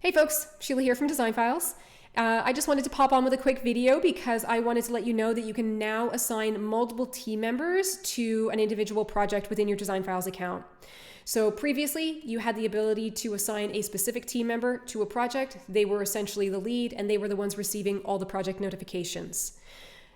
Hey folks, Sheila here from Design Files. I just wanted to pop on with a quick video because I wanted to let you know that you can now assign multiple team members to an individual project within your Design Files account. So previously, you had the ability to assign a specific team member to a project. They were essentially the lead and they were the ones receiving all the project notifications.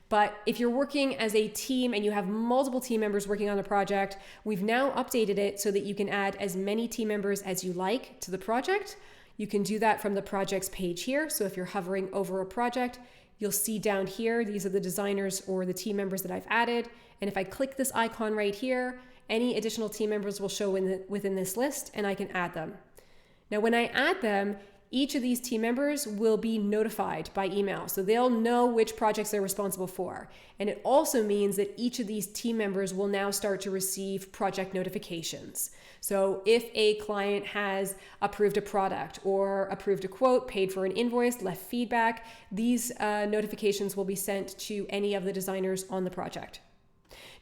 But if you're working as a team and you have multiple team members working on a project, we've now updated it so that you can add as many team members as you like to the project. You can do that from the projects page here. So if you're hovering over a project, you'll see down here, these are the designers or the team members that I've added. And if I click this icon right here, any additional team members will show within this list and I can add them. Now, when I add them, each of these team members will be notified by email. So they'll know which projects they're responsible for. And it also means that each of these team members will now start to receive project notifications. So if a client has approved a product or approved a quote, paid for an invoice, left feedback, these notifications will be sent to any of the designers on the project.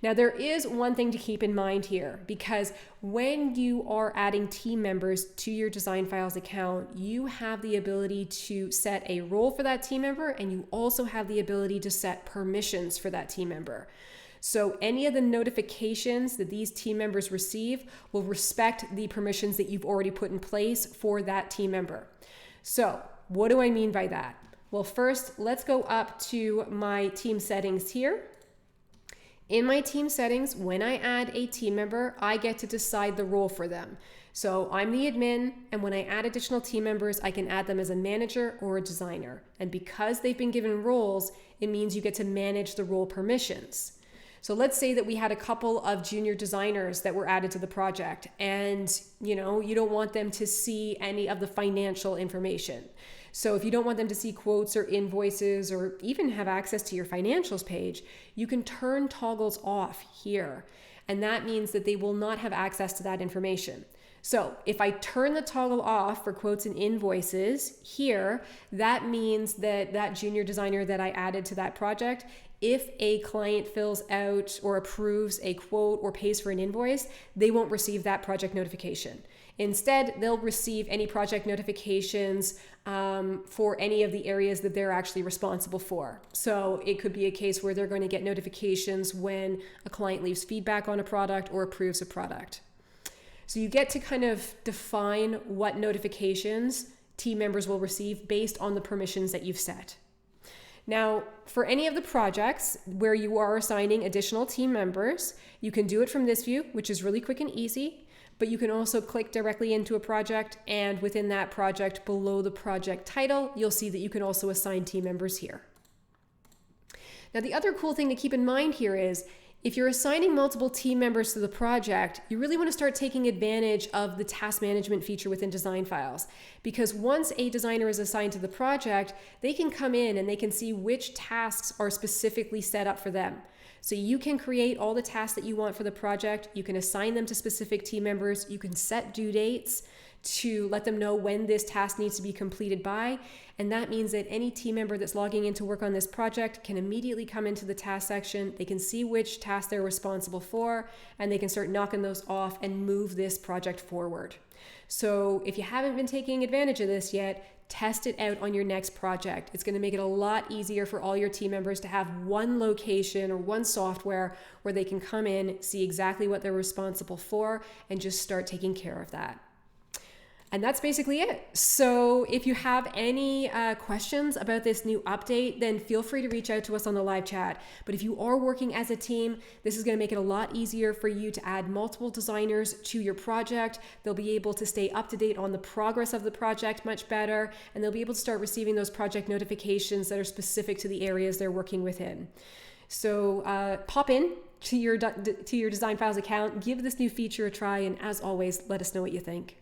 Now, there is one thing to keep in mind here, because when you are adding team members to your Design Files account, you have the ability to set a role for that team member, and you also have the ability to set permissions for that team member. So any of the notifications that these team members receive will respect the permissions that you've already put in place for that team member. So what do I mean by that? Well, first, let's go up to my team settings here. In my team settings, when I add a team member, I get to decide the role for them. So I'm the admin, and when I add additional team members, I can add them as a manager or a designer. And because they've been given roles, it means you get to manage the role permissions. So let's say that we had a couple of junior designers that were added to the project, and you don't want them to see any of the financial information. So if you don't want them to see quotes or invoices or even have access to your financials page, you can turn toggles off here. And that means that they will not have access to that information. So if I turn the toggle off for quotes and invoices here, that means that that junior designer that I added to that project, if a client fills out or approves a quote or pays for an invoice, they won't receive that project notification. Instead, they'll receive any project notifications for any of the areas that they're actually responsible for. So it could be a case where they're going to get notifications when a client leaves feedback on a product or approves a product. So you get to kind of define what notifications team members will receive based on the permissions that you've set. Now, for any of the projects where you are assigning additional team members, you can do it from this view, which is really quick and easy, but you can also click directly into a project, and within that project, below the project title, you'll see that you can also assign team members here. Now, the other cool thing to keep in mind here is, if you're assigning multiple team members to the project, you really want to start taking advantage of the task management feature within Design Files. Because once a designer is assigned to the project, they can come in and they can see which tasks are specifically set up for them. So you can create all the tasks that you want for the project. You can assign them to specific team members. You can set due dates to let them know when this task needs to be completed by. And that means that any team member that's logging in to work on this project can immediately come into the task section. They can see which task they're responsible for, and they can start knocking those off and move this project forward. So if you haven't been taking advantage of this yet, test it out on your next project. It's going to make it a lot easier for all your team members to have one location or one software where they can come in, see exactly what they're responsible for, and just start taking care of that. And that's basically it. So if you have any questions about this new update, then feel free to reach out to us on the live chat. But if you are working as a team, this is going to make it a lot easier for you to add multiple designers to your project. They'll be able to stay up to date on the progress of the project much better, and they'll be able to start receiving those project notifications that are specific to the areas they're working within. So pop in to your Design Files account, give this new feature a try, and as always, let us know what you think.